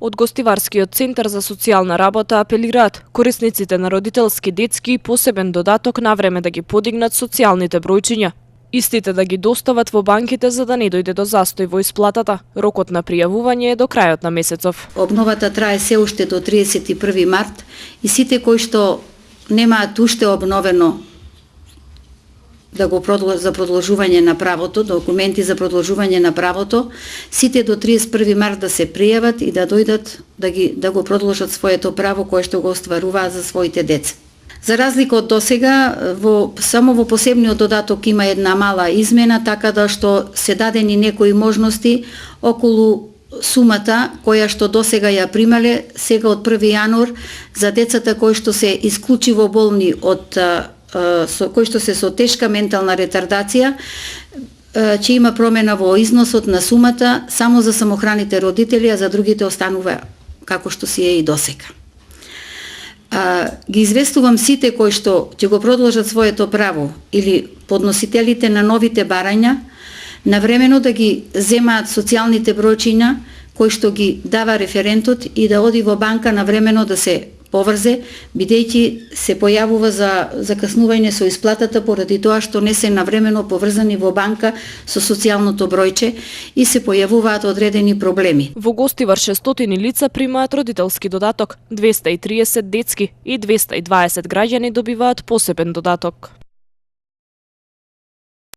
Од Гостиварскиот центар за социјална работа апелираат корисниците на родителски, детски и посебен додаток на време да ги подигнат социјалните бројчиња. Истите да ги достават во банките за да не дојде до застој во исплатата. Рокот на пријавување е до крајот на месецов. Обновата трае се уште до 31 март и сите кои што немаат уште обновено за продолжување на правото, документи за продолжување на правото, сите до 31 март да се пријават и да дојдат да го продолжат своето право кое што го остваруваат за своите деца. За разлика од досега, само во посебниот додаток има една мала измена, така да што се дадени некои можности околу сумата која што досега ја примале, сега од 1 јануар за децата кои што се исклучиво болни кои што се со тешка ментална ретардација, ќе има промена во износот на сумата само за самохраните родители, а за другите останува како што си е и досега. Ги известувам сите кои што ќе го продолжат своето право или подносителите на новите барања навремено да ги земаат социјалните бројчиња кои што ги дава референтот и да оди во банка навремено да се поврзе, бидејќи се појавува за закаснување со исплатата поради тоа што не се навремено поврзани во банка со социјалното бројче и се појавуваат одредени проблеми. Во Гостивар 600 лица примаат родителски додаток, 230 детски и 220 граѓани добиваат посебен додаток.